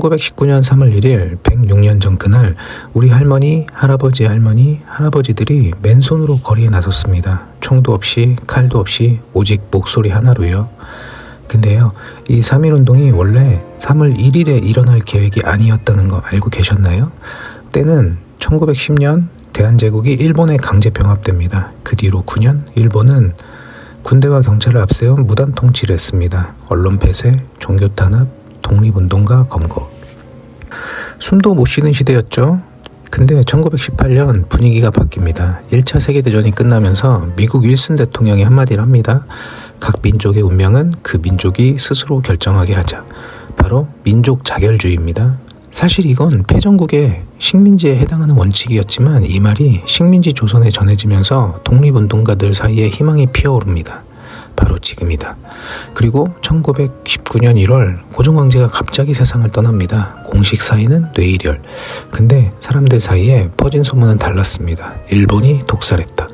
1919년 3월 1일 106년 전 그날 우리 할머니, 할아버지들이 맨손으로 거리에 나섰습니다. 총도 없이 칼도 없이 오직 목소리 하나로요. 근데요, 이 3.1운동이 원래 3월 1일에 일어날 계획이 아니었다는 거 알고 계셨나요? 때는 1910년 대한제국이 일본에 강제 병합됩니다. 그 뒤로 9년 일본은 군대와 경찰을 앞세워 무단 통치를 했습니다. 언론 폐쇄, 종교 탄압, 독립운동가 검거. 숨도 못 쉬는 시대였죠. 근데 1918년 분위기가 바뀝니다. 1차 세계대전이 끝나면서 미국 윌슨 대통령이 한마디를 합니다. 각 민족의 운명은 그 민족이 스스로 결정하게 하자. 바로 민족 자결주의입니다. 사실 이건 패전국의 식민지에 해당하는 원칙이었지만 이 말이 식민지 조선에 전해지면서 독립운동가들 사이에 희망이 피어오릅니다. 바로 지금이다. 그리고 1919년 1월 고종황제가 갑자기 세상을 떠납니다. 공식 사인은 뇌일열. 근데 사람들 사이에 퍼진 소문은 달랐습니다. 일본이 독살했다.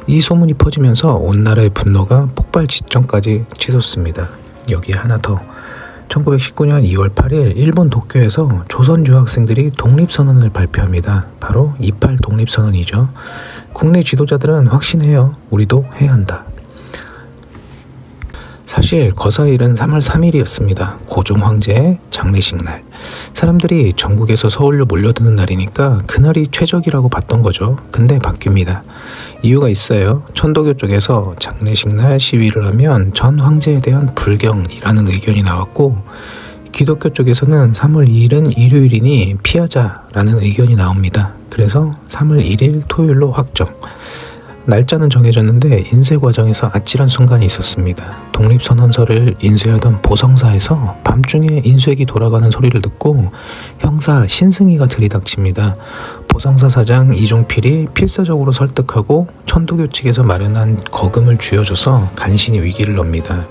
이 소문이 퍼지면서 온 나라의 분노가 폭발 지점까지 치솟습니다. 여기에 하나 더. 1919년 2월 8일 일본 도쿄에서 조선 유학생들이 독립선언을 발표합니다. 바로 28 독립선언이죠. 국내 지도자들은 확신해요. 우리도 해야 한다. 사실 거사일은 3월 3일이었습니다. 고종 황제의 장례식 날. 사람들이 전국에서 서울로 몰려드는 날이니까 그날이 최적이라고 봤던 거죠. 근데 바뀝니다. 이유가 있어요. 천도교 쪽에서 장례식 날 시위를 하면 전 황제에 대한 불경이라는 의견이 나왔고, 기독교 쪽에서는 3월 2일은 일요일이니 피하자라는 의견이 나옵니다. 그래서 3월 1일 토요일로 확정. 날짜는 정해졌는데 인쇄 과정에서 아찔한 순간이 있었습니다. 독립선언서를 인쇄하던 보성사에서 밤중에 인쇄기 돌아가는 소리를 듣고 형사 신승희가 들이닥칩니다. 보성사 사장 이종필이 필사적으로 설득하고 천도교 측에서 마련한 거금을 쥐어줘서 간신히 위기를 넣습니다.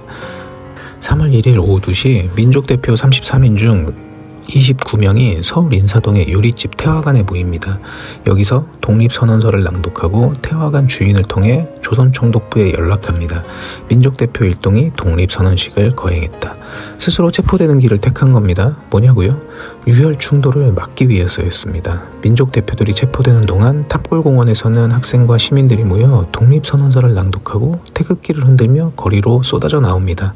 3월 1일 오후 2시 민족대표 33인 중 29명이 서울 인사동의 요리집 태화관에 모입니다. 여기서 독립선언서를 낭독하고 태화관 주인을 통해 조선총독부에 연락합니다. 민족대표 일동이 독립선언식을 거행했다. 스스로 체포되는 길을 택한 겁니다. 뭐냐고요? 유혈 충돌을 막기 위해서였습니다. 민족대표들이 체포되는 동안 탑골공원에서는 학생과 시민들이 모여 독립선언서를 낭독하고 태극기를 흔들며 거리로 쏟아져 나옵니다.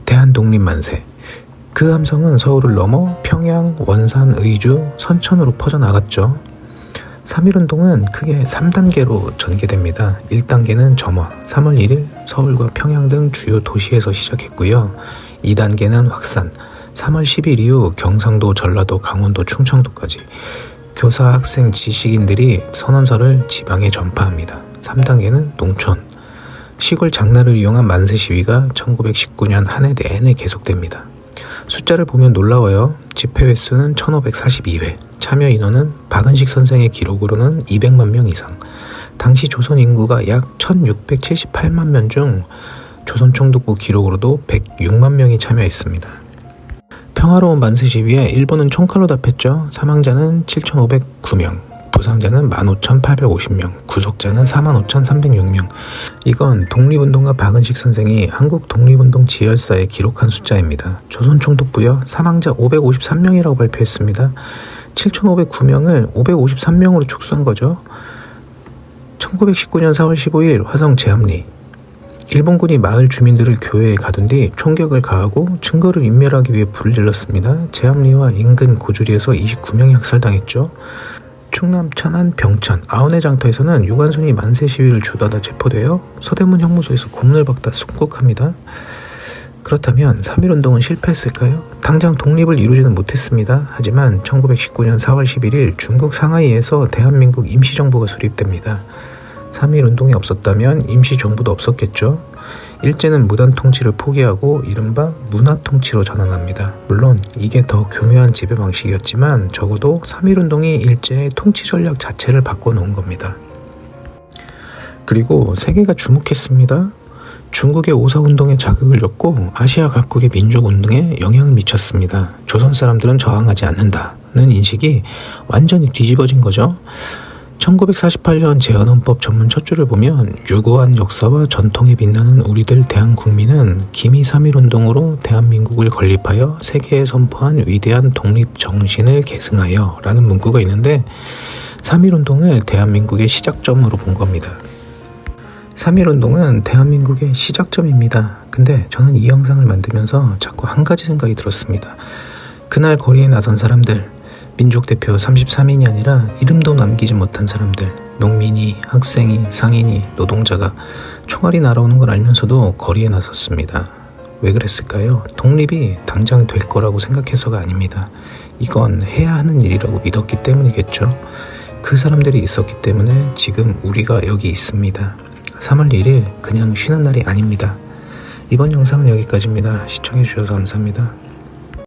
대한독립만세. 그 함성은 서울을 넘어 평양, 원산, 의주, 선천으로 퍼져나갔죠. 3.1운동은 크게 3단계로 전개됩니다. 1단계는 점화, 3월 1일 서울과 평양 등 주요 도시에서 시작했고요. 2단계는 확산, 3월 10일 이후 경상도, 전라도, 강원도, 충청도까지 교사, 학생, 지식인들이 선언서를 지방에 전파합니다. 3단계는 농촌, 시골 장날을 이용한 만세 시위가 1919년 한 해 내내 계속됩니다. 숫자를 보면 놀라워요. 집회 횟수는 1542회, 참여 인원은 박은식 선생의 기록으로는 200만 명 이상. 당시 조선 인구가 약 1678만 명 중 조선총독부 기록으로도 106만 명이 참여했습니다. 평화로운 만세 시위에 일본은 총칼로 답했죠. 사망자는 7,509명, 부상자는 15,850명, 구속자는 45,306명. 이건 독립운동가 박은식 선생이 한국 독립운동 지열사에 기록한 숫자입니다. 조선총독부요, 사망자 553명이라고 발표했습니다. 7,509명을 553명으로 축소한 거죠. 1919년 4월 15일 화성 제합리. 일본군이 마을 주민들을 교회에 가둔 뒤 총격을 가하고 증거를 인멸하기 위해 불을 질렀습니다. 제합리와 인근 고주리에서 29명이 학살당했죠. 충남, 천안, 병천, 아원의 장터에서는 유관순이 만세 시위를 주도하다 체포되어 서대문 형무소에서 고문을 받다 순국합니다. 그렇다면 3.1운동은 실패했을까요? 당장 독립을 이루지는 못했습니다. 하지만 1919년 4월 11일 중국 상하이에서 대한민국 임시정부가 수립됩니다. 3.1운동이 없었다면 임시정부도 없었겠죠. 일제는 무단 통치를 포기하고 이른바 문화통치로 전환합니다. 물론 이게 더 교묘한 지배 방식이었지만 적어도 3.1운동이 일제의 통치 전략 자체를 바꿔놓은 겁니다. 그리고 세계가 주목했습니다. 중국의 오사운동에 자극을 줬고 아시아 각국의 민족운동에 영향을 미쳤습니다. 조선 사람들은 저항하지 않는다는 인식이 완전히 뒤집어진 거죠. 1948년 재헌헌법 전문 첫 줄을 보면 유구한 역사와 전통에 빛나는 우리들 대한국민은 기미 3.1운동으로 대한민국을 건립하여 세계에 선포한 위대한 독립정신을 계승하여 라는 문구가 있는데 3.1운동을 대한민국의 시작점으로 본 겁니다. 3.1운동은 대한민국의 시작점입니다. 근데 저는 이 영상을 만들면서 자꾸 한 가지 생각이 들었습니다. 그날 거리에 나선 사람들, 민족대표 33인이 아니라 이름도 남기지 못한 사람들, 농민이, 학생이, 상인이, 노동자가 총알이 날아오는 걸 알면서도 거리에 나섰습니다. 왜 그랬을까요? 독립이 당장 될 거라고 생각해서가 아닙니다. 이건 해야 하는 일이라고 믿었기 때문이겠죠. 그 사람들이 있었기 때문에 지금 우리가 여기 있습니다. 3월 1일 그냥 쉬는 날이 아닙니다. 이번 영상은 여기까지입니다. 시청해주셔서 감사합니다.